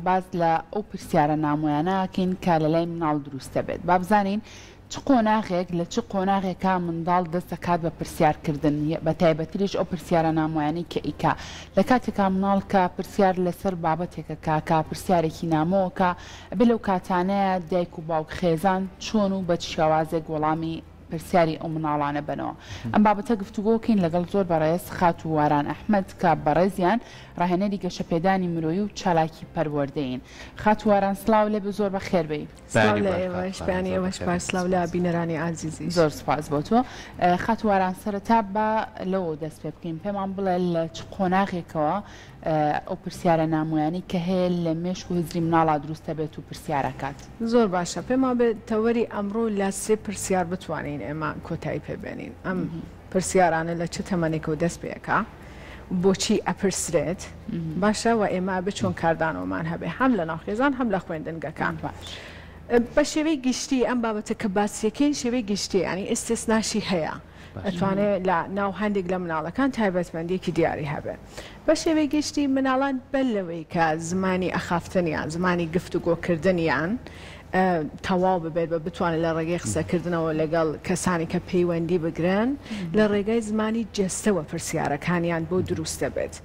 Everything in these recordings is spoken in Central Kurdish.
باز لە ئەو پرسیارە نامۆیانەکەین کە لە لای مناڵ دروستە بێت با بزانین چ قۆناغێک لە چ قۆناغێکا منداڵ دەست دەکات بە پرسیارکردن بە تایبەتیش ئەو پرسیارە نامۆیانەی کە ئیکا لە کاتێکا مناڵ کە پرسیار لەسەر بابەتێکە کا پرسیارێکی نامۆکە بێ لەو کاتانەیە دایک و باوک خێزان چۆن و بە شێوازێک وەڵامی پرسیاری ئەو مناڵانە بنەوە ئەم بابەتە گفتوگۆکەین لەگەڵ زۆر بەڕێز خاتوواران ئەحمەد کە بەڕێزیان ڕاهێنەری گەشەپێدانی مرۆیی و چالاکی پەروەردەین. خاتوواران سڵاو لێ بە زۆر بە خێربەی. سڵاو لە ئێوەش پێیانی ئێوەش باش سڵاو لە بینەرانی عەزیزی. زۆر سوپاس بۆ تۆ. خاتوواران سەرەتا بە لەوە دەست پێ بکەین پێمان بڵێ لە چ قۆناغێکەوە ئەو پرسیارە نامۆیانی کە هەیە لە مێشک و هزری مناڵا دروستە بێت و پرسیارەکات. زۆر باشە پێمان بێت تەوەری ئەمڕۆ لە سێ پرسیار بتوانین ئێمە کۆتایی پێبێنین. ئەم پرسیارانە لە چ تەمەنێکەوە دەست پێەکە بۆچی ئەپرسرێت باشە و ئێمە بە چۆن کاردانەوەمان هەبێ هەم لە ناوخێزان هەم لە خوێندنگەکان باش. بە شێوەی گشتی ئەم بابەتە کە باسیەکەین شێوەی گشتی ینی ئستثناشی هەیە ئەتوانێت لە ناو هەندێک لە مناڵەکان تایبەتمەندێکی دیاری هەبێت. بە شێوەی گشتی مناڵان بەر لەوەی کە زمانی ئەخافتنیان زمانی گفتوگۆکردنیان تەواو ببێت بە بتوانێت لە ڕێگەی قسەکردنەوە لەگەڵ کەسانی کە پەیوەندی بگرن لە ڕێگای زمانی جەستەوە پرسیارەکانیان بۆ دروستە بێت.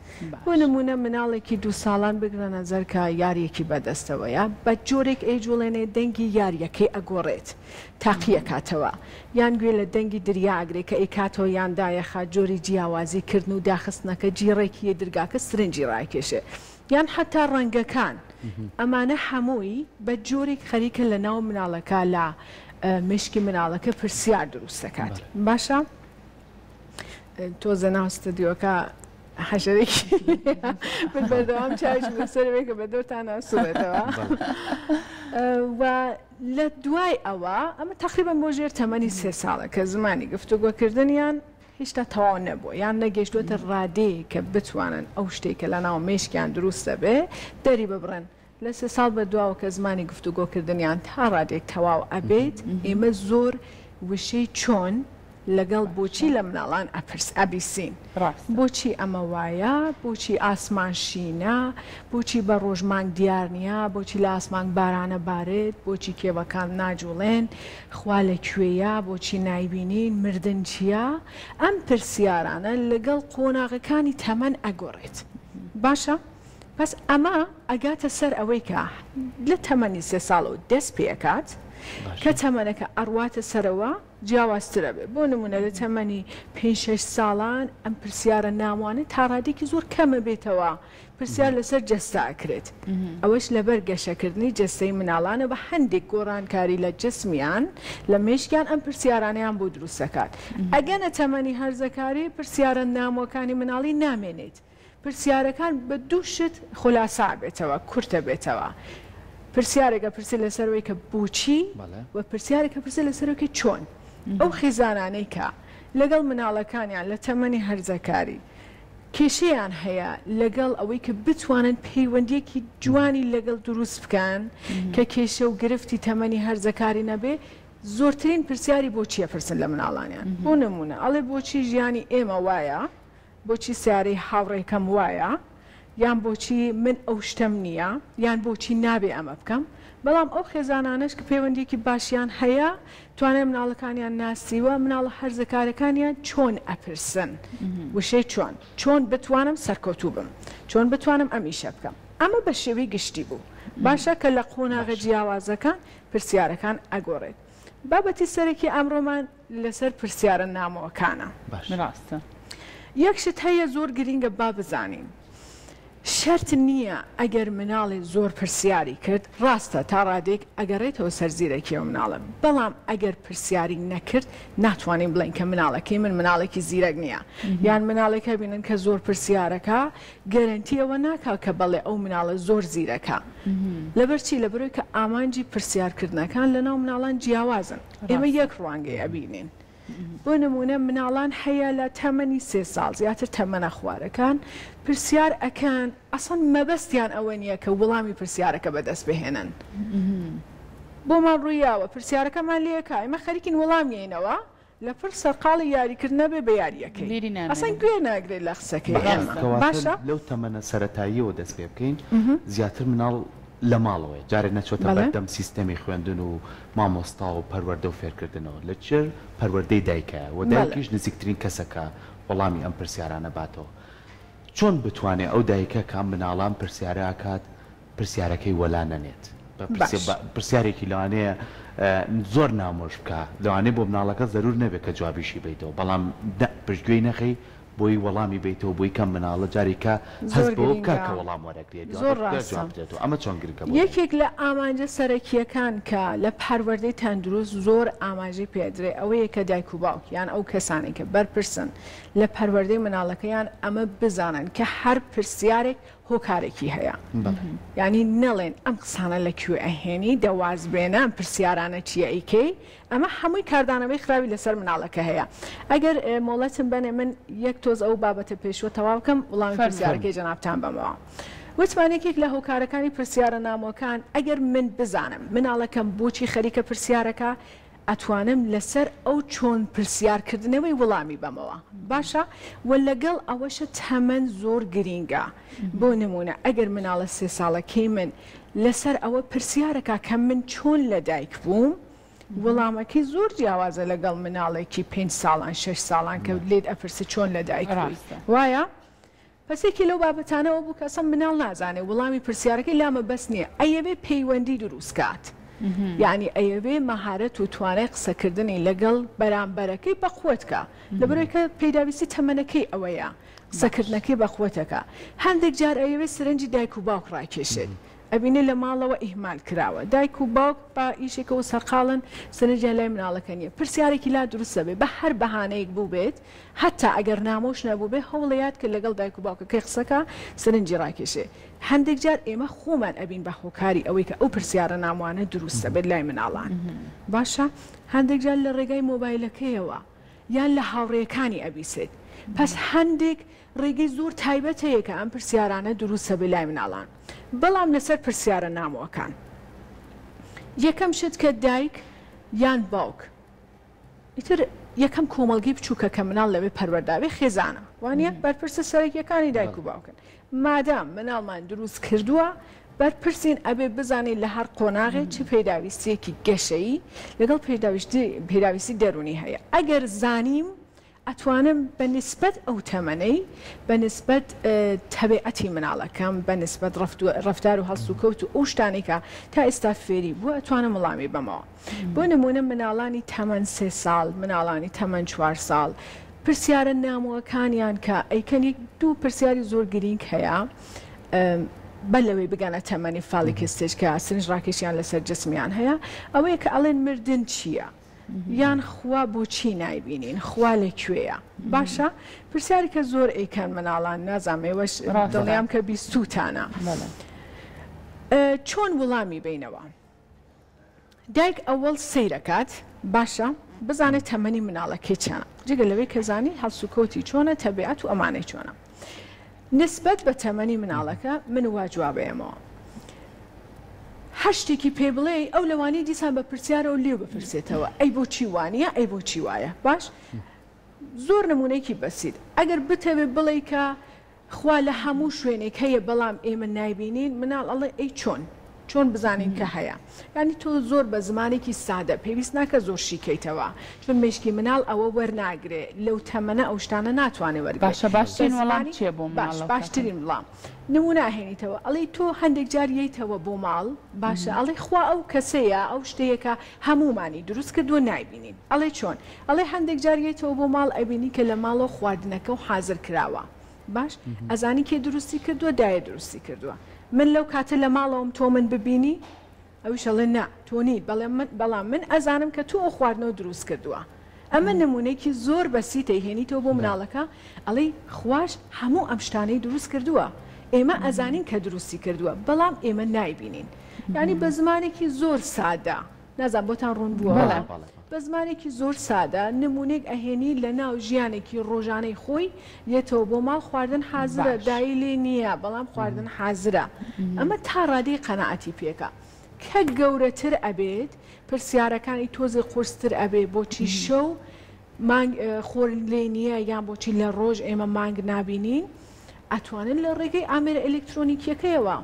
بۆ نمونە مناڵێکی 2 ساڵان بگرە نەزەر کە یاریەکی بەدەستەوەیە بە جۆرێک ئەیجوڵێنێ دەنگی یاریەکەی ئەگۆڕێت تاقیە کاتەوە یان گوێ لە دەنگی دریا ئەگرێ کە ئەیکاتەوە یاندایەخا جۆری جیاوازیکردن و داخستنەکە جیڕێکی درگاکە سرنجی ڕایکێشێ یان حتا ڕەنگەکان ئەمانە هەمووی بە جۆرێک خەریکە لە ناو مناڵەکە لە مشکی مناڵەکە پرسیار دروست دەکات. باشە تۆزە ناو ستودیۆکە حەشەرێکی بەردەوام چاویش بەسەرێ کە بە دۆتان ئاسوڵێتەوە و لە دوای ئەوە ئەمە تقریبەن بۆ ژێر تەمەنی 3 ساڵە کە زمانی گفتوگۆکردنیان هێشتا تەواو نەبووە یان نەگەیشتوتە ڕادەیە کە بتوانن ئەو شتێکە لە ناو مێشکیان دروستە بێ دەری ببڕن لە 3 ساڵ بە دواوە کە زمانی گفتوگۆکردنیان تا ڕادێک تەواو ئەبێت ئێمە زۆر وشەی چۆن لەگەڵ بۆچی لە مناڵان ئەبیسین بۆچی ئەمە وایە بۆچی ئاسمان شینە بۆچی بە ڕۆژمانگ دیار نییە بۆچی لە ئاسمان بارانە بارێت بۆچی کێوەکان ناجوڵێن خوا لەکوێیە بۆچی نایبینین مردن چییە ئەم پرسیارانە لەگەڵ قۆناغەکانی تەمەن ئەگۆڕێت باشە پس ئەمە ئەگاتە سەر ئەوەی کە لە تەمەنی 3 ساڵەوە دەست پێکات کە تەمەنەکە ئەڕواتە سەرەوە جیاوازترە بێت بۆ نمونە لە تەمەنی 5-6 ساڵان ئەم پرسیارە ناموانێت تا ڕادێکی زۆر کەمە بێتەوە پرسیار لەسەر جەستا ئەکرێت ئەوەش لەبەر گەشەکردنی جەستەی مناڵانە بە هەندێک گۆڕانکاری لە جسمیان لە مێشکیان ئەم پرسیارانیان بۆ دروست دەکات ئەگەنە تەمەنی هەرزەکاری پرسیارە نامۆکانی مناڵی نامێنێت پرسیارەکان بە 2 شت خولاسا بێتەوە کورتە بێتەوە پرسیارێکە پرسی لەسەرەوەی کە بۆچی و پرسیارێکە پرسی لەسەرەوەی کە چۆن ئەو خێزانانەی کە لەگەڵ مناڵەکانیان لە تەمەنی هەرزەکاری کێشەیان هەیە لەگەڵ ئەوەی کە بتوانن پەیوەندیەکی جوانی لەگەڵ دروست بکەن کە کێشە و گرفتی تەمەنی هەرزەکاری نەبێ زۆرترین پرسیاری بۆچیە پرسن لە مناڵانیان بۆ نمونە ئەڵێ بۆچی ژیانی ئێمە وایە بۆچی سیارەی هاوڕێکەم وایە یان بۆچی من ئەو شتەم نییە یان بۆچی نابێ ئەمە بکەم بەڵام ئەو خێزانانش کە پەیوەندیەکی باشیان هەیە توانێت مناڵەکانیان ناسیوە مناڵە هەرزەکارەکانیان چۆن ئەپرسن وشەی چۆن بتوانم سەرکەوتوو بم چۆن بتوانم ئەم ئیشە بکەم ئەمە بە شێوەی گشتی بوو باشە کە لە قۆناغە جیاوازەکان پرسیارەکان ئەگۆڕێت بابەتی سەرەکی ئەمڕۆمان لەسەر پرسیارە نامەوەکانە ڕاستە یەکشت هەیە زۆر گرینگە با بزانین شەرت نییە ئەگەر مناڵی زۆر پرسیاری کرد ڕاستە تا ڕادێک ئەگەڕێتەوە سەرزیرەکیەوە مناڵم بەڵام ئەگەر پرسیاری نەکرد ناتوانین بڵین کە مناڵەکەی من مناڵێکی زیرەک نییە یان مناڵێکە بینن کە زۆر پرسیارەکە گەرنتیەوە ناکات کە بەڵێ ئەو مناڵە زۆر زیرەکە لەبەرچی لەبەرەوەی کە ئامانجی پرسیارکردنەکان لە ناو مناڵان جیاوازن ئێمە یەک ڕوانگەی ئەبینین بۆ نمونە مناڵان هەیە لە تەمەنی 3 ساڵ زیاتر تەمەنە خوارەکان پرسیار ئەکەن ئەسڵ مەبەستیان ئەوە نییە کە وەڵامی پرسیارەکە بەدەست بهێنن بۆمان ڕوویاوە پرسیارەکەمان لێکە ئێمە خەریکین وەڵامیینەوە لە پڕ سەرقاڵی یاریکردنە بێ بە یاریەکەی ئەسان گوێ ناگرێت لە قسەکەی ئێمە باشە لەو تەمەنە سەرەتاییەوە دەست پێ بکەین زیاتر مناڵ لە ماڵەوەی جارێک نەچۆتە بەردەم سیستەمی خوێندن و مامۆستا و پەروەردە و فێرکردنەوە لە چێر پەروەردەی دایکە و دایکیش نزیکترین کەسەکە وەڵامی ئەم پرسیارانە باتەوە چۆن بتوانێت ئەو دایکە کام مناڵام پرسیارە کات پرسیارەکەی وەلا نەنێت پرسیارێکی لەوانەیە زۆر نامۆش بکە لەوانەیە بۆ مناڵەکە ضرور نەبێت کە جوابیشی بیتەوە بەڵام پشتگوێی نەخەی بۆی وەڵامی بیتەوە بۆی کەم مناڵە جارێکە هەست بۆ بکە کە وەڵام وەرەگرێت زۆر ڕاستێتەوە ئەمە چۆن گرکە یەکێک لە ئامانجە سەرەکیەکان کە لە پەروەردەی تەندروست زۆر ئاماژەی پێدرێ ئەوەیە کە دایک و باوک یان ئەو کەسانی کە بەرپرسن لە پەروەردەی مناڵەکەیان ئەمە بزانن کە هەر پرسیارێک هۆکارێکی هەیە ینی نەڵێن ئەم قسانە لەکوێ ئەهێنی دەوازبێنە ئەم پرسیارانە چیە ئیکەی ئەمە هەمووی کاردانەوەی خراوی لەسەر مناڵەکە هەیە ئەگەر مۆڵەتم بنێ من یەک تۆز ئەو بابەتە پێشوە تەواو بکەم وڵامی پرسیارەکەی جەنابتان بەمەوە وتمانێکێک لە هۆکارەکانی پرسیارە نامۆکان ئەگەر من بزانم مناڵەکەم بۆچی خەریکە پرسیارەکە ئەتوانم لەسەر ئەو چۆن پرسیارکردنەوەی وەڵامی بەمەوە باشە و لەگەڵ ئەوەشە تەمەەن زۆر گرینگە بۆ نمونە ئەگەر مناڵە 3 ساڵەکەی من لەسەر ئەوە پرسیارەکە کە من چۆن لە دایک بووم وەڵامەکەی زۆر جیاوازە لەگەڵ مناڵێکی 5 ساڵان 6 ساڵان کە لێت ئەپرسە چۆن لە دایک وایە پسێکی لەو بابەتانەوە بوو کەسم مناڵ نازانێ وەڵامی پرسیارەکەی لامە بەس نییە ئەیەوێ پەیوەندی دروستکات یعنی ئەیەوێ مەهارەت و توانای قسەکردنی لەگەڵ بەرامبەرەکەی بەخوتکە لەبەرەوەی کە پێداویستی تەمەنەکەی ئەوەیە قسەکردنەکەی بەخوتەکە هەندێک جار ئەیەوێ سرنجی دایک و باوک ڕاکێشێت ئەبینێ لە ماڵەوە ئیهمال کراوە دایک و باوک بە ئیشێکەوە سەرقاڵن سرنجیان لای مناڵەکە نیە پرسیارێکی لا دروستە بێ بە هەر بەهانەیەک بوو بێت حتا ئەگەر نامۆش نەبوو بێ هەوڵەیات کە لەگەڵ دایک و باوکەکەی قسەکە سرنجی ڕاکێشێ هەندێک جار ئێمە خۆمان ئەبین بە هۆکاری ئەوەی کە ئەو پرسیارە ناموانە دروستە بێت لای مناڵان باشە هەندێک جار لە ڕێگای مۆبایلەکەیەوە یان لە هاوڕێیەکانی ئەبیسێت پس هەندێک ڕێگەی زۆر تایبەت هەیە کە ئەم پرسیارانە دروستە بێ لای مناڵان بەڵام لەسەر پرسیارە نامەوەکان یەکەم شت کە دایک یان باوک ئیتر یەکەم کۆمەڵگەی بچووکە کە مناڵ لەوێ پەروەرداوی خێزانە وانە بەرپرسە سەرەکیەکانی دایک و باوکن مادام مناڵمان دروست کردووە بەرپرسین ئەبێ بزانین لە هەر قۆناغێ چ پێداویستیەکی گەشەیی لەگەڵ پێداویستی دەرونی هەیە ئەگەر زانیم ئەتوانم بە نسبەت ئەو تەمەنەی بە نسبەت تەبیعەتی مناڵەکەم بە نسبەت ڕەفتار و هەڵس و کەوت و ئەو شتانێکە تا ئێستا فێری بووە ئەتوانم وەڵامی بەمەوە بۆ نمونە مناڵانی تەمەن 3 ساڵ مناڵانی تەمەن 4 ساڵ پرسیارە نامەوەکانیان کە ئەیکەنێک 2 پرسیاری زۆر گرنگ هەیە بەلەوەی بگەنە تەمەنی فاڵێکی ستێجکە سرنج ڕاکێشیان لەسەر جسمیان هەیە ئەوەیە کە ئەڵێن مردن چییە یان خوا بۆچی نایبینین خوا لەکوێیە باشە پرسیاری کە زۆر ئەیکەن مناڵان نازانێوەش دڵیام کە بیستوتانە چۆن وەڵامی بینەوە دایک ئەوەڵ سەیرەکات باشە بزانێت تەمەنی مناڵەکەی چەنە جگە لەوەی کە زانی هەڵسوکەوتی چۆنە تەبیعەت و ئەمانەی چۆنە نسبەت بە تەمەنی مناڵەکە من وا جوابەیەمەوە هەر شتێکی پێ بڵێ ئەو لەوانی دیسان بە پرسیارەوە لێو بپرسێتەوە ئەی بۆچی وانە ئەی بۆچی وایە باش زۆر نمونەیەکی بەسیت ئەگەر بتەوێ بڵێ کە خوا لە هەموو شوێنێک هەیە بەڵام ئێمە نایبینین مناڵ ئەڵێ ئەی چۆن بزانین کە هەیە ینی تۆ زۆر بە زمانێکی سادە پێویست ناکە زۆر شیکەیتەوە چون مشکی مناڵ ئەوە وەرناگرێ لەو تەمەنە ئەو شتانە ناتوانێت وەرگێت باشترین وەڵام چیە بۆ باشترین وڵام نمونە هێنیتەوە ئەڵێ تۆ هەندێک جار یەیتەوە بۆ ماڵ باشە ئەڵێ خوا ئەو کەسەیە ئەو شتەیەکە هەمومانی دروست کردووە نایبینین ئەڵێ چۆن ئەڵێ هەندێک جار یەیتەوە بۆ ماڵ ئەبینی کە لە ماڵەوە خواردنەکە و حازر کراوە باش ئەزانی کێ دروستی کردووە دایە دروستی کردووە من لەو کاتە لە ماڵەوەم تۆ من ببینی ئەوش ئەڵێ نا تۆ نیت بەڵام من ئەزانم کە تۆ ئەو خواردنەوە دروست کردووە ئەمە نمونەیەکی زۆر بەسیتەی هێنیتەوە بۆ مناڵەکە ئەڵێ خواش هەموو ئەم شتانەی دروست کردووە ئێمە ئەزانین کە دروستی کردووە بەڵام ئێمە نایبینین یعنی بە زمانێکی زۆر سادە نازان بۆتان ڕوون بووە بە زمانێکی زۆر سادە نمونێک ئەهێنی لە ناو ژیانێکی ڕۆژانەی خۆی یێتەوە بۆ ماڵ خواردن حازرە دایی لێ نییە بەڵام خواردن حازرە ئەمە تا ڕادەی قەنەعەتی پێکە کە گەورەتر ئەبێت پرسیارەکانی تۆزی قورستر ئەبێ بۆچی شەو مانگ خۆر لێ نییە یان بۆچی لە ڕۆژ ئێمە مانگ نابینین ئەتوانن لە ڕێگەی ئامێرە ئەلکترۆنیکیەکەیەوە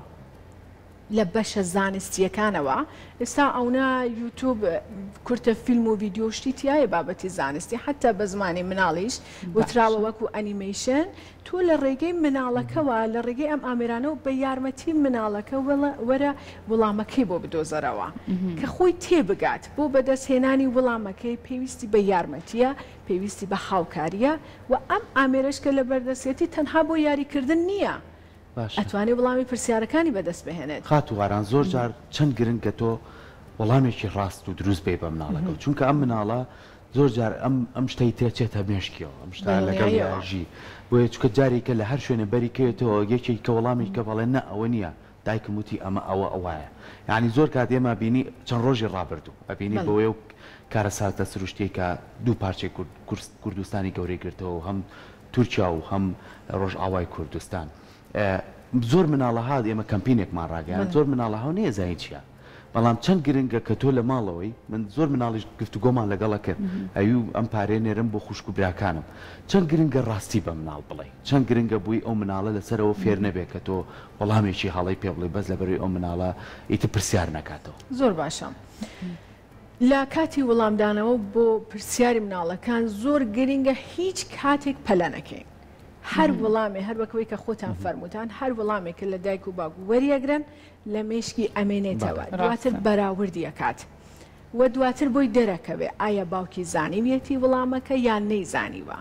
لە بەشە زانستیەکانەوە ئێستا ئەونا یوتیوب کورتە فیلم و ڤیدیۆ شتی تایە بابەتی زانستی حتا بە زمانی مناڵیش وتراوە وەکو ئەنیمەیشن تۆ لە ڕێگەی مناڵەکەەوە لە ڕێگەی ئەم ئامێرانەوە بە یارمەتی مناڵەکە وەرە وەڵامەکەی بۆ بدۆزەرەوە کە خۆی تێبگات بۆ بەدەستهێنانی وەڵامەکەی پێویستی بە یارمەتیە پێویستی بە هاوکاریە و ئەم ئامێرشکە لە بەردەستێتی تەنها بۆ یاریکردن نییە ئەتوانێت وەڵامی پرسیارەکانی بەدەست بهێنێت خاتوواران زۆر جار چەند گرنگکە تۆ وەڵامێکی ڕاست و دروست بێ بە مناڵەکە چونکە ئەم مناڵە زۆر جار ئەم شتەی تێچێتە مێشکیەوە ئەم شتا لەگەڵ یاژی بۆیە چکە جارێکە لە هەر شوێنە بەریکەوێتەوە یەکێک کە وەڵامی کە بەڵێن نە ئەوە نییە دایکم وتی ئەمە ئەوەیە یعنی زۆر کات ئێمە بینی چەند ڕۆژی ڕابردوو ئەبینی بۆیە و کارە ساتە سروشتێکە دوو پارچەی کوردستانی گەورەی گرتەوە هەم تورکیا و هەم ڕۆژ ئاوای کوردستان زۆر مناڵەها ئێمە کەمپینێکمان ڕاگەیان زۆر مناڵەها و نێزایی چیە بەڵام چەند گرنگە کە تۆ لە ماڵەوەی من زۆر مناڵیش گفتوگۆمان لەگەڵە کرد ئەوی ئەم پارێ نێرم بۆ خوشک و براکانم چەند گرنگە ڕاستی بە مناڵ بڵێ چەند گرنگە بووی ئەو مناڵە لەسەرەوە فێر نەبێت کە تۆ وەڵامێکی هەڵی پێ بڵێ بەس لەبەروی ئەو مناڵە ئیتر پرسیار نکاتەوە زۆر باشە لە کاتی وەڵامدانەوە بۆ پرسیاری مناڵەکان زۆر گرنگە هیچ کاتێک پەلە نەکەین هەر وەڵامێ هەر بەکەوەی کە خۆتان فەرموتان هەر وەڵامێکە لە دایک و باوک وەریەگرن لە مێشکی ئەمێنێتەوە دواتر بەراوردی ئەکات و دواتر بۆی دەرەکەوێ ئایا باوکی زانیوێتی وەڵامەکە یان نەیزانیوە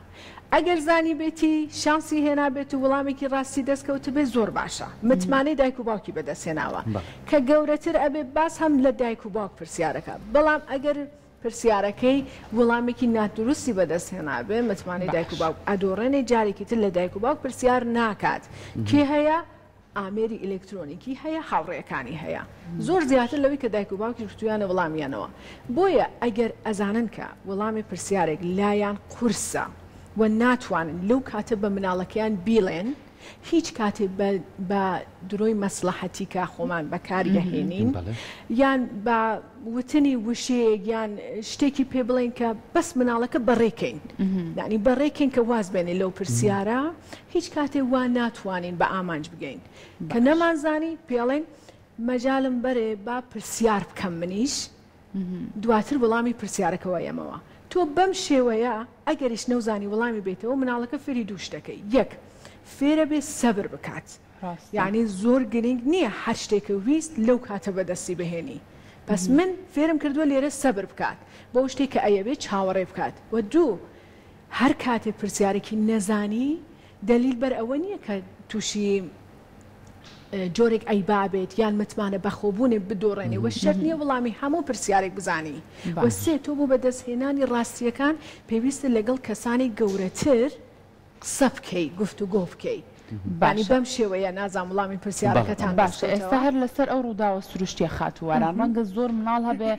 ئەگەر زانی بێتی شانسی هێنابێت و وەڵامێکی ڕاستی دەستکەوت بێ زۆر باشە متمانەی دایک و باوکی بەدەستێناوە کە گەورەتر ئەبێ باس هەم لە دایک و باوک پرسیارەکە بەڵام ئەگەر پرسیارەکەی وەڵامێکی ناتدروستی بەدەستهێنابێ متمانەی دایک و باوک ئەدۆڕێنێ جارێکی تر لە دایک و باوک پرسیار ناکات کێ هەیە ئامێری ئلکترۆنیکی هەیە هاوڕێیەکانی هەیە زۆر زیاتر لەوەی کە دایک و باوکی شتویانە وەڵامیانەوە بۆیە ئەگەر ئەزانن کە وەڵامی پرسیارێک لایەن قورسە و ناتوانن لەو کاتە بە مناڵەکەیان بیڵێن هیچ کاتێ بە درۆی مەسلحەتی کا خۆمان بەکاریدەهێنین یان بە وتنی وشەیەک یان شتێکی پێ بڵێن کە بەس مناڵەکە بەڕێکەین یعنی بەڕێکین کە واز بێنێ لەو پرسیارە هیچ کاتێ وا ناتوانین بە ئامانج بگەین کە نەمانزانی پێڵێن مەجالم بەرێ با پرسیار بکەم منیش دواتر وەڵامی پرسیارەکەوە ئێمەوە تۆ بەم شێوەیە ئەگەریش نەوزانی وەڵامی بێتەوە مناڵەکە فێری دوو شتەکەی یەک فێرە بێ سەبر بکات یعنی زۆر گرنگ نییە هەر شتێکە ویست لەو کاتە بەدەستی بهێنی پس من فێرم کردووە لێرە سەبر بکات بۆ شتێک کە ئەیەوێت چاوەڕێ بکات و دوو هەر کاتێ پرسیارێکی نەزانی دلیل بەر ئەوە نییە کە تووشی جۆرێک ئەی بابێت یان متمانە بەخۆبوونێ بدۆڕێنێ و شەرت نییە وەڵامی هەموو پرسیارێک بزانی و سێ تۆ بۆ بەدەستهێنانی ڕاستیەکان پێویستە لەگەڵ کەسانی گەورەتر قسە بکەی گفتوگۆ بکەی بانی بەم شێوەیە نازان وڵامی پرسیارەکەتان باشە ئێستا هەر لەسەر ئەو ڕووداوە سروشتیە خاتوواران ڕەنگە زۆر مناڵ هەبێ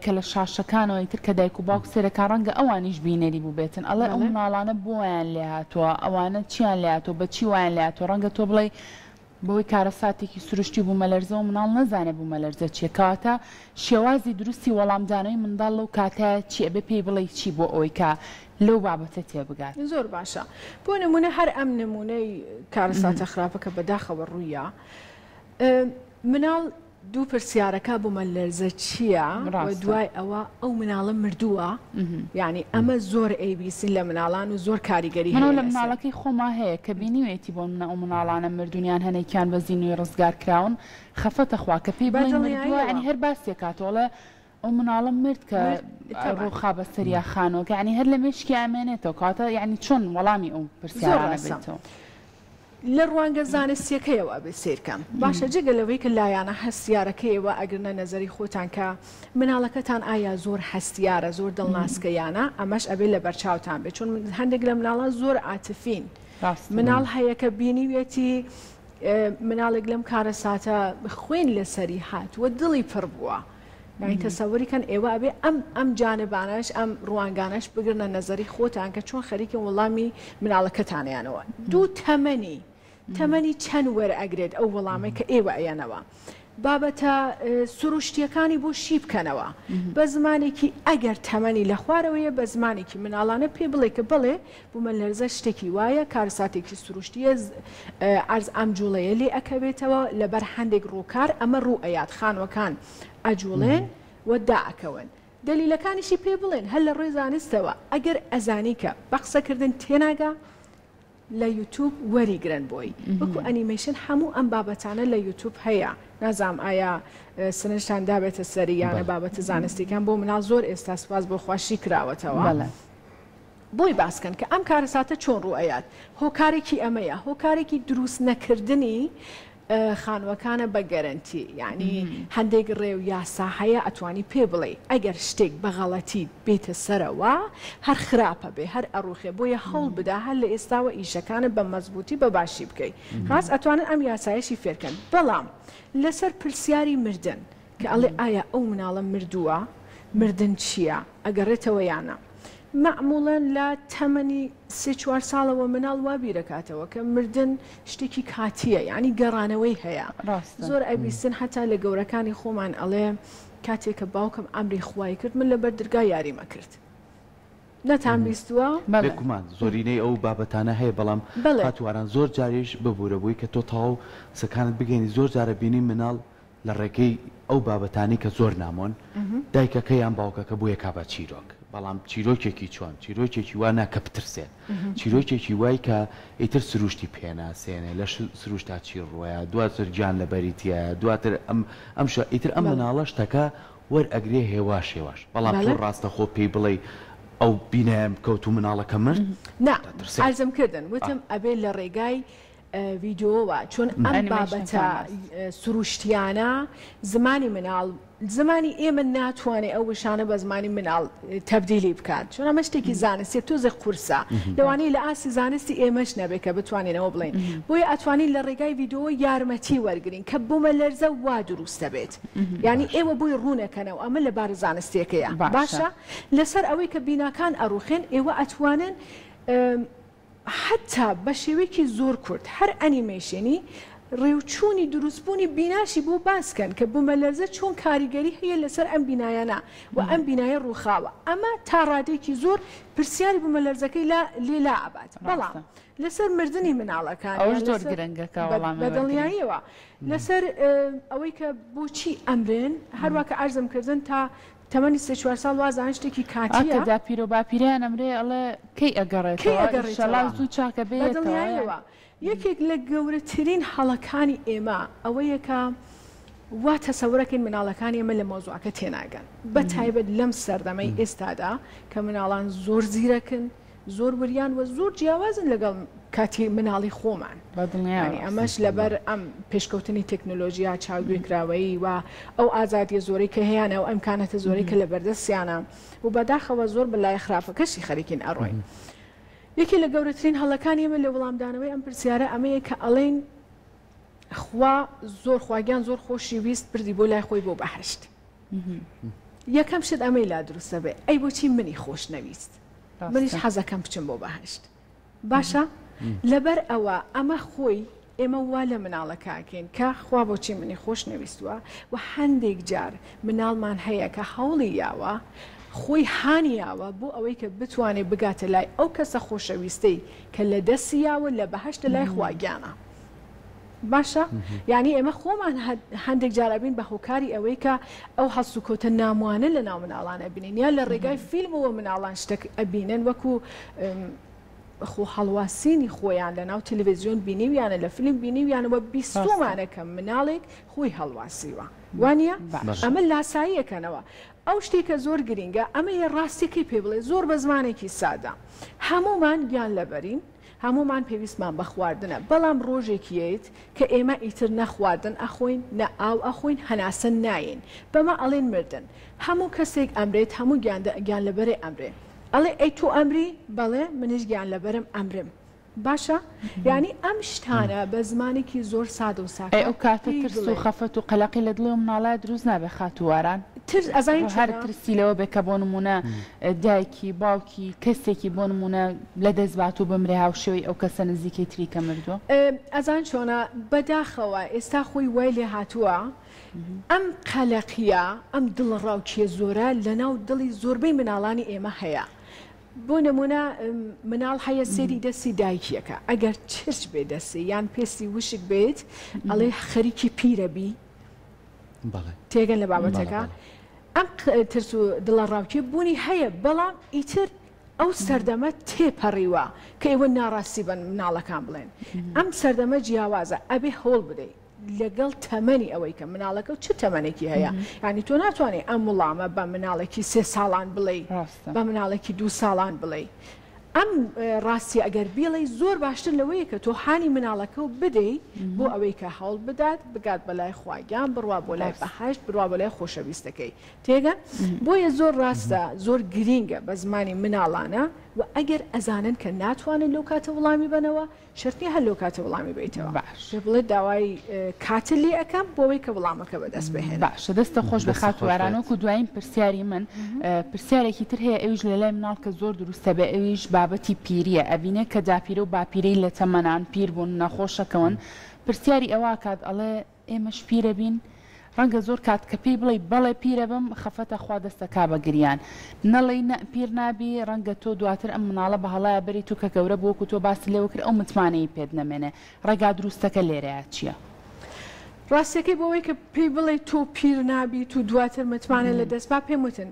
کە لە شاشەکانەوەی تر کە دایک و باوک سێرەکان ڕەنگە ئەوانیش بینێری بوو بێتن ئەڵێ ئەو مناڵانە بۆیان لێ هاتووە ئەوانە چیان لێ هاتووە بە چی وایان لێ هاتووە ڕەنگە تۆ بڵێ بۆی کارە ساتێکی سروشتی بوو مەلەرزە و مناڵ نەزانێ بوو مەلەرزە چیە کەواتە شێوازی دروستی وەڵامدانەوەی منداڵ لەو کاتەیە چی ئەبێ پێی بڵێ چی بۆ ئەوەی کە لەو بابەتە تێبگات زۆر باشە بۆ نمونە هەر ئەم نمونەی کارە ساتە خراپەکە بەداخەوە ڕوویە مناڵ دوو پرسیارەکە بۆ مەلەرزە چییە و دوای ئەوە ئەو مناڵە مردووە یعنی ئەمە زۆر ئەیبیسی لە مناڵان و زۆر کاریگەری هەیە لە مناڵەکەی خۆما هەیە کە بینیوێتی بۆ منە ئەو مناڵانە مردونیان هەنێکیان بە زیینوی ڕزگار کراون خەفەتە خوا کە پێی بڵێن مردووە ینی هەر باسێک کاتۆڵە ئەو مناڵم مرد کە ڕووخا بە سەریا خانۆکە ینی هەر لە مشکی ئامێنێتەوە کاتە یعنی چۆن وەڵامی ئەو پرسیارانە بێتەوە لە ڕوانگە زانستیەکەیەوە بێ سیرکەم باشە جگە لەوەی کە لایەنە هەستیارەکەیەوە ئەگرنە نەزەری خۆتان کە مناڵەکەتان ئایا زۆر هەستیارە زۆر دڵناسکەیانە ئەمەش ئەبێ لە بەرچاوتان بێت چون هەندێک لە مناڵە زۆر عاتفین مناڵ هەیە کە بینیوێتی مناڵێک لەم کارە ساتە خوێن لەسەری هات و دڵی پڕ بووە یعنی تەسەوەریکەن ئێوە ئەبێ ئەم جانبانەش ئەم ڕوانگانەش بگرنە نەزەری خۆتان کە چۆن خەریکە وەڵامی مناڵەکەتانیانەوە دوو تەمەنی چەند وەرئەگرێت ئەو وەڵامەی کە ئێوە ئەیەنەوە بابەتە سروشتیەکانی بۆ شی بکەنەوە بە زمانێکی ئەگەر تەمەنی لە خوارەوەیە بە زمانێکی مناڵانە پێ بڵێ کە بڵێ بوومەلەرزە شتێکی وایە کارساتێکی سروشتیە ئەرز ئەم جوڵەیە لێ ئەکەوێتەوە لەبەر هەندێک ڕووکار ئەمە ڕوو ئەیات خانوەکان ئەجوڵێن وەدا ئەکەون دلیلەکانیشی پێ بڵێن هەر لە ڕێی زانستەوە ئەگەر ئەزانی کە بە قسەکردن تێناگا لە یوتیوب وەریگرن بۆی وەکو ئەنیمەیشن هەموو ئەم بابەتانە لە یوتیوب هەیە نازام ئایا سنجشتان دابێتە سەریانە بابەتە زانستیەکان بۆ مناڵ زۆر ئێستا سوپاس بۆ خواشی کراوەتەوە بۆی باسکەن کە ئەم کارەساتە چۆن ڕوئەیات هۆکارێکی ئەمەیە هۆکارێکی دروست نەکردنی خانوەکانە بە گەرنتی یعنی هەندێک ڕێو یاسا هەیە ئەتوانی پێ بڵێ ئەگەر شتێک بەغەڵەتی بێتە سەرەوە هەر خراپە بێ هەر ئەڕوخێ بۆیە هەوڵ بدا هەر لە ئێستاوە ئیشەکانە بە مەزبوطی بە باشی بکەیت ڕاست ئەتوانن ئەم یاسایشی فێرکەن بەڵام لەسەر پرسیاری مردن کە ئەڵێ ئایا ئەو مناڵە مردووە مردن چییە ئەگەڕێتەوە یانە معموڵەن لە تەمەنی 3-4 ساڵەوە مناڵ وا بیرەکاتەوە کە مردن شتێکی کاتیە یعنی گەڕانەوەی هەیە زۆر ئەبیستن حتا لە گەورەکانی خۆمان ئەڵێ کاتێک کە باوکم ئەمری خوای کرد من لەبەر دەرگا یاریمە کرد نەتان بیستووە بێگومان زۆرینەی ئەو بابەتانە هەیە بەڵام هاتوواران زۆر جاریش ببوورە بووی کە تۆ تاو سەکانت بگەینی زۆر جارە بینی مناڵ لە ڕێگەی ئەو بابەتانی کە زۆر نامۆن دایکەکە یان باوکەکە بووە کابە چیرۆک بەڵام چیرۆکێکی چۆن چیرۆکێکی وا ناکە بترسێت چیرۆکێکی وای کە ئیتر سروشتی پێناسێنێ لە سروشتا چی ڕوایە دواتر گیان لە بەریتیە دواتر ئەمشە ئیتر ئەم مناڵە شتەکە وەرئەگرێ هێواش هێواش بەڵام تۆ ڕاستە خۆ پێی بڵێ ئەو بینەیەم کەوتو مناڵەکە مرد ئازم کردن وتم ئەبێ لە ڕێگای ڤیدیۆوە چۆن ئەم بابەتە سروشتیانە زمانی مناڵ زمانی ئێمە ناتوانێت ئەو وشانە بە زمانی مناڵ تەبدیلی بکات چۆن ئەمە شتێکی زانستی تۆزە قورسە لەوانەیە لە ئاسی زانستی ئێمەش نەبێت کە بتوانێنەوە بڵێن بۆیە ئەتوانین لە ڕێگای ڤیدیۆ یارمەتی وەرگین کە بوومەلەرزە وا دروستە بێت یعنی ئێوە بۆی ڕوونەکەنەوە ئەمە لە بار زانستیەکەیە باشە لەسەر ئەوەی کە بیناکان ئەڕوخێن ئێوە ئەتوانن حتا بە شێوەیەکی زۆر کورت هەر ئەنیمەیشنی ڕێوچوونی دروستبوونی بیناشی بۆ باسکەن کە بوومەلەرزە چۆن کاریگەری هەیە لەسەر ئەم بینایانە و ئەم بینایە ڕووخاوە ئەمە تا ڕادێکی زۆر پرسیاری بوومەلەرزەکەی لێلا ئابات بەڵام لەسەر مردنی مناڵەکان زۆر گرنگەکە بەدڵنیاییەوە لەسەر ئەوەی کە بۆچی ئەمرن هەروەکە ئەرزم کردن تا تەمەنی 3-4 ساڵ وازان شتێکی کاتیە ئەکەدا پیرۆ باپیریان ئەمرێ ئەڵێ کەی ئەگەڕێتەوە شەڵا زوو چاکە بێتەوە یەکێک لە گەورەترین هەڵەکانی ئێمە ئەوەیە کە وا تەسەورەکەین مناڵەکان ئێمە لە مۆزوعەکە تێناگەن بە تایبەت لەم سەردەمەی ئێستادا کە مناڵان زۆر زیرەکن زۆر وریان و زۆر جیاوازن لەگەڵ کاتی مناڵی خۆمان ئەمەش لەبەر ئەم پێشکەوتنی تەکنۆلۆژیا چاودێکراوەیی و ئەو ئازادیە زۆرەی کە هەیەە و ئەمکانەتە زۆرەی کە لە بەردەستیانە و بەداخەوە زۆر بەلای خراپەکەشی خەریکین ئەڕۆین یەکی لە گەورەترین هەڵەکانی ئێمە لە وەڵامدانەوەی ئەم پرسیارە ئەمەیە کە ئەڵێن خوا زۆر خواگیان زۆر خۆشی ویست بردی بۆ لای خۆی بۆ بەهشت یەکەم شت ئەمەی لا دروستە بێ ئەی بۆچی منی خۆش نەویست منیش حەزەکەم بچم بۆ بەهشت باشە لەبەر ئەوە ئەمە خۆی ئێمە وا لە مناڵەکەکەین کە خوا بۆچی منی خۆش نەویستووە و هەندێک جار مناڵمان هەیە کە هەوڵی یاوە خۆی هانیاوە بۆ ئەوەی کە بتوانێت بگاتە لای ئەو کەسە خۆشەویستەی کە لە دەستیاوە لە بەهشتە لای خواگیانە باشە یعنی ئێمە خۆمان هەندێک جارابین بە هۆکاری ئەوەی کە ئەو هەست و کۆتە ناموانە لە ناو مناڵانە بینین یا لە ڕێگای فیلمەوە مناڵان شتێک ئەبینن وەکو خۆ هەڵواسینی خۆیان لە ناو تەلەڤیزیۆن بینیویانە لە فیلم بینیویانەوە بیستومانەکە مناڵێک خۆی هەڵواسیوە وانە ئەمە لاساییەکەنەوە ئەو شتێکە زۆر گرینگە ئەمە یە ڕاستێکی پێ بڵێ زۆر بە زمانێکی سادا هەمومان گیان لەبەرین هەمومان پێویستمان بە خواردنە بەڵام ڕۆژێکیت کە ئێمە ئیتر نەخواردن ئەخۆین نە ئاو ئەخۆین هەناسە ناین بەمە ئەڵێن مردن هەموو کەسێک ئەمرێت هەموو گیان لەبەرێ ئەمرێ ئەڵێ ئەی تۆ ئەمری بەڵێ منیش گیان لەبەرم ئەمرم باشە یعنی ئەم شتانە بە زمانێکی زۆر سادە و ساکە ئەو کاتە ترس و خەفەت و قەلەقی لە دڵی مناڵە دروست نابێ خاتوواران هەر ترسیلەوە بێ کە بۆ نمونە دایکی باوکی کەسێکی بۆ نمونە لە دەستبات و بمرێ هاوشێوەی ئەو کەسە نزیکەی تریکە مردووە ئەزان چۆنە بەداخەوە ئێستا خۆی وای لێ هاتووە ئەم قەلەقیە ئەم دڵڕاوچیە زۆرە لەناو دڵی زۆربەی مناڵانی ئێمە هەیە. بۆ نمونە مناڵ هەیە سێری دەستی دایکیەکە ئەگەر چرچ بێ دەستی یان پێستی وشک بێت ئەڵێ خەریکی پیرەبی تێگەن لە بابەتەکە ئەم ترس و دڵڕاوچی بوونی هەیە بەڵام ئیتر ئەو سەردەمە تێپەڕیوە کە ئێوە ناڕاستی بن مناڵەکان بڵێن ئەم سەردەمە جیاوازە ئەبێ هەوڵ بدەیت لەگەڵ تەمەنی ئەوەی کە مناڵەکە و چ تەمەنێکی هەیە ینی تۆ ناتوانێت ئەم وڵامە بە مناڵێکی 3 ساڵان بڵێ بە مناڵێکی 2 ساڵان بڵێ ئەم ڕاستی ئەگەر بیڵێ زۆر باشتر لەوەیە کە تۆ هانی مناڵەکە و بدەیت بۆ ئەوەی کە هەوڵ بدات بگات بەلای خواگیان بڕوا بۆ لای بەهشت بڕوا بۆ لای خۆشەویستەکەی تێگەن بۆیە زۆر ڕاستە زۆر گرینگە بە زمانی مناڵانە و ئەگەر ئەزانن کە ناتوانن لەو کاتە وڵامی بنەوە شرتی هەر لەو کاتە وڵامی بیتەوە بڵێت داوای کاتل لێ ئەەکەم بۆەوەی کە وڵامەکە بەدەست بهێن باشە دەستە خۆش بە خاتوارانەوەکو دوایین پرسیاری من پرسیارێکی تر هەیە ئەویش لە لای مناڵ کە زۆر دروستە بێ ئەویش بابەتی پیریە ئەبینێ کە داپیرە و باپیرەی لە تەمەنان پیر بوون نەخۆشەکەون پرسیاری ئەوە کات ئەڵێ ئێمەش پیرە بین ڕەنگە زۆر کات کە پێی بڵێ بەڵێ پیرە بم خەفەتە خوا دەستەکا بە گریان نەڵێ پیر نابی ڕەنگە تۆ دواتر ئەم مناڵە بە هەڵایە بەری تو کە گەورە بووکو تۆ باسی لێوە کرد ئەو متمانەی پێت نەمێنێ ڕێگا دروستەکە لێرەیە چییە؟ ڕاستەکەی بۆەوەی کە پێی بڵێ تۆ پیر نابی تو دواتر متمانە لە دەست با پێم وتن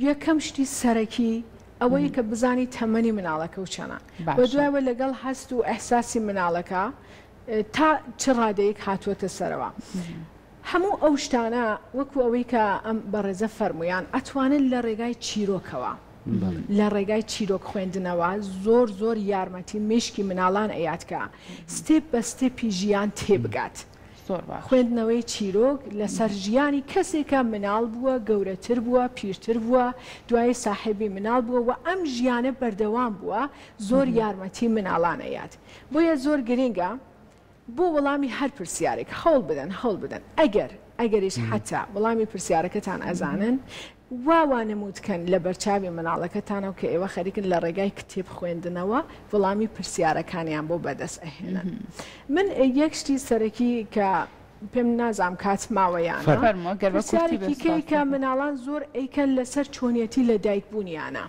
یەکەم شتی سەرەکی ئەوەی کە بزانی تەمەنی مناڵەکە و چەنە بە دوایەوە لەگەڵ هەست و ئەحساسی مناڵەکە تا چ ڕادەیەک هاتووەتە سەرەوە. هەموو ئەو شتانە وەکو ئەوەی کە ئەم بەڕێزە فەرمویان ئەتوانن لە ڕێگای چیرۆکەوە لە ڕێگای چیرۆک خوێندنەوە زۆر زۆر یارمەتی مشکی مناڵان ئەیاتکە ستێپ بە ستێپی ژیان تێبگات خوێندنەوەی چیرۆک لەسەر ژیانی کەسێکە مناڵ بووە گەورەتر بووە پیرتر بووە دوای ساحێبی مناڵ بووە و ئەم ژیانە بەردەوام بووە زۆر یارمەتی مناڵان ئەیات بۆیە زۆر گرنگە بۆ وەڵامی هەر پرسیارێک هەوڵ بدەن ئەگەریش حتا وەڵامی پرسیارەکەتان ئەزانن وانەموتکەن لە بەرچاوی مناڵەکەتانەوە کە ئێوە خەریکن لە ڕێگای کتێب خوێندنەوە وەڵامی پرسیارەکانیان بۆ بەدەست ئەهێنن من یەک شتی سەرەکی کە پێم نازام کات ماوەیانەسیارێکی کە مناڵان زۆر ئەیکەن لەسەر چۆنیەتی لە دایک بوونیانە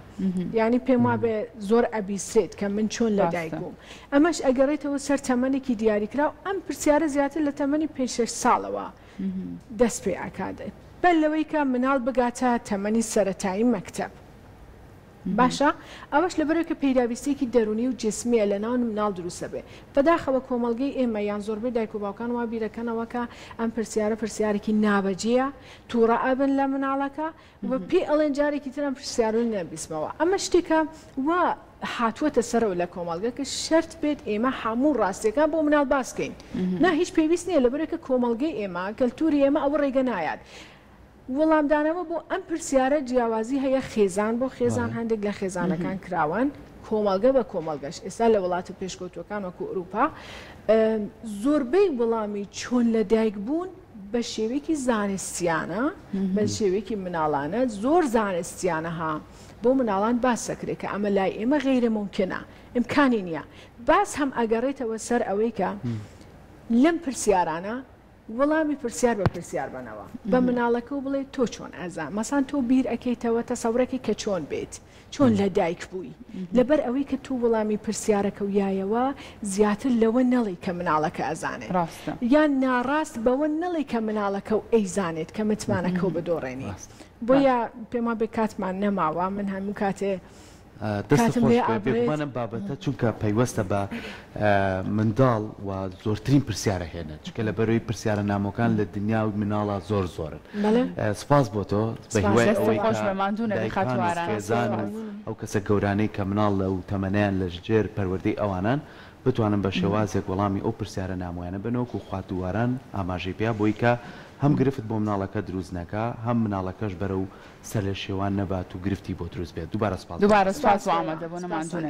یعنی پێم وا بێ زۆر ئەبیسێت کە من چۆن لە دایک بووم ئەمەش ئەگەڕێتەوە سەر تەمەنێکی دیاریکرا و ئەم پرسیارە زیاتر لە تەمەنی 5-6 ساڵەوە دەست پێ ئاکادێت بەل لەوەی کە مناڵ بگاتە تەمەنی سەرەتایی مەکتەب باشە ئەوەش لەبەرەوە کە پەیداویستێکی دەرونی و جسمیە لە ناو مناڵ دروستە بێ بەداخەوە کۆمەڵگەی ئێمە یان زۆربەی دایک و باوکان وا بیرەکەنەوە کە ئەم پرسیارێکی نابەجێە تووڕە ئەبن لە مناڵەکە و پێی ئەڵێن جارێکی تر ئەم پرسیارۆی نەبیستمەوە ئەمە شتێکە وا هاتووەتە سەرەوە لە کۆمەڵگە کە شەرت بێت ئێمە هەموو ڕاستیەکان بۆ مناڵ باسکەین نا هیچ پێویست نییە لەبەرەوە کە کۆمەڵگەی ئێمە کەلتوری ئێمە ئەوە ڕێگە نایات وەڵامدانەوە بۆ ئەم پرسیارە جیاوازی هەیە خێزان بۆ خێزان هەندێک لە خێزانەکان کراون کۆمەڵگە بە کۆمەڵگەش ئێستا لە وڵاتە پێشکەوتوەکان وەکو ئەوروپا زۆربەی وەڵامی چۆن لە دایک بوون بە شێوەیەکی زانستیانە بە شێوەیەکی مناڵانە زۆر زانستیانەها بۆ مناڵان باس دەکرێت کە ئەمە لای ئێمە غیرە ممکنە ئیمکانی نییە باس هەم ئەگەڕێتەوە سەر ئەوەی کە لەم پرسیارانە وەڵامی پرسیار بە پرسیار بنەوە بە مناڵەکە و بڵێ تۆ چۆن ئەزان مەسان تۆ بیر ئەەکەیتەوە تەسەورەکەی کە چۆن بێت چۆن لە دایک بووی لەبەر ئەوەی کە تو وەڵامی پرسیارەکە و یایەوە زیاتر لەوە نەڵی کە مناڵەکە ئەزانێت یان ناڕاست بەوە نەڵی کە مناڵەکە و ئەیزانێت کە متمانەکە و بدۆڕێنی بۆیە پێما بێ کاتمان نەماوە من هەموو کاتێ دەست خۆشمانم بابەتە چونکە پەیوەستە بە منداڵ و زۆرترین پرسیارە هێنە چکە لە بەرەوەی پرسیارە نامۆکان لە دنیا و مناڵە زۆرن سپاس بۆ تۆ بەهێزان و ئەو کەسە گەورانەی کە مناڵ لە و تەمەنیان لە ژێر پەروەردەی ئەوانان بتوانن بە شێوازێک وەڵامی ئەو پرسیارە نامۆیانە بنەوەک و خواتوواران ئاماژەی پێیا بۆی کە هەم گرفت بۆ مناڵەکە دروست نەکە هەم مناڵەکەش بەرە و سەر لە شێوان نەبات و گرفتی بۆ دروست بێت دووبارە سپاس و ئامادەبوونەمانتون